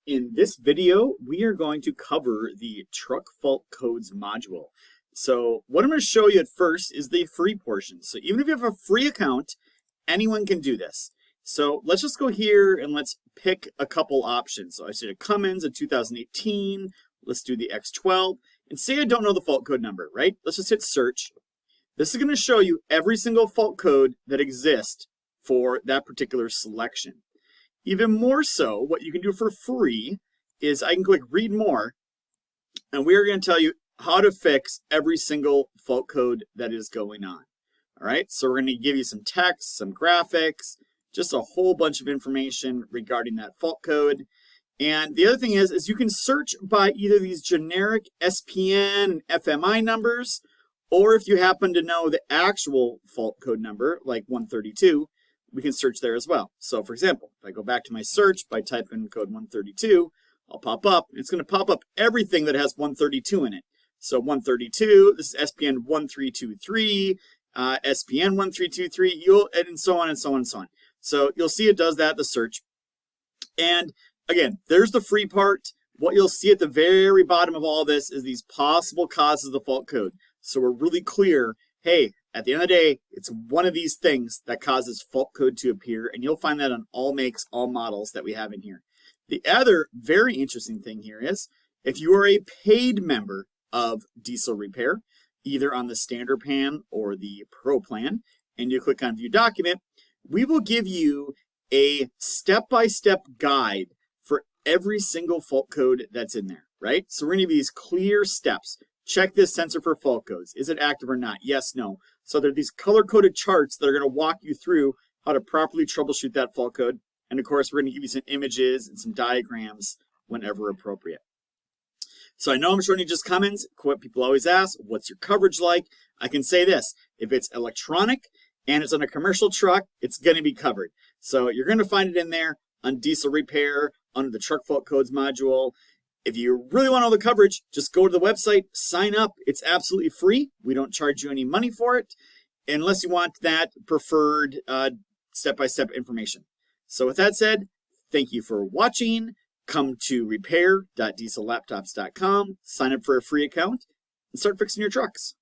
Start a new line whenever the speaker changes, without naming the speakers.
In this video, we are going to cover the truck fault codes module. So what I'm going to show you at first is the free portion. So even if you have a free account, anyone can do this. So let's just go here and let's pick a couple options. So I said a Cummins, a 2018, let's do the X12, and say I don't know the fault code number, right? Let's just hit search. This is going to show you every single fault code that exists for that particular selection. Even more so, what you can do for free is I can click read more, and we are going to tell you how to fix every single fault code that is going on. All right, so we're going to give you some text, some graphics, just a whole bunch of information regarding that fault code. And the other thing is you can search by either these generic SPN and FMI numbers, or if you happen to know the actual fault code number, like 132, we can search there as well. So for example, if I go back to my search by typing code 132, I'll pop up. It's going to pop up everything that has 132 in it. So 132, this is SPN 1323, SPN 1323, and so on and so on and so on. So you'll see it does that, the search. And again, there's the free part. What you'll see at the very bottom of all this is these possible causes of the fault code. So we're really clear, hey, at the end of the day, it's one of these things that causes fault code to appear, and you'll find that on all makes, all models that we have in here. The other very interesting thing here is if you are a paid member of Diesel Repair, either on the standard plan or the pro plan, and you click on view document, we will give you a step-by-step guide for every single fault code that's in there, right? So we're going to give you these clear steps. Check this sensor for fault codes. Is it active or not? Yes, no. So there are these color-coded charts that are going to walk you through how to properly troubleshoot that fault code. And of course, we're going to give you some images and some diagrams whenever appropriate. So I know I'm showing you just Cummins. What people always ask, what's your coverage like? I can say this, if it's electronic and it's on a commercial truck, it's going to be covered. So you're going to find it in there on Diesel Repair, under the truck fault codes module. If you really want all the coverage, just go to the website, sign up. It's absolutely free. We don't charge you any money for it, unless you want that preferred step-by-step information. So with that said, thank you for watching. Come to repair.diesellaptops.com, sign up for a free account, and start fixing your trucks.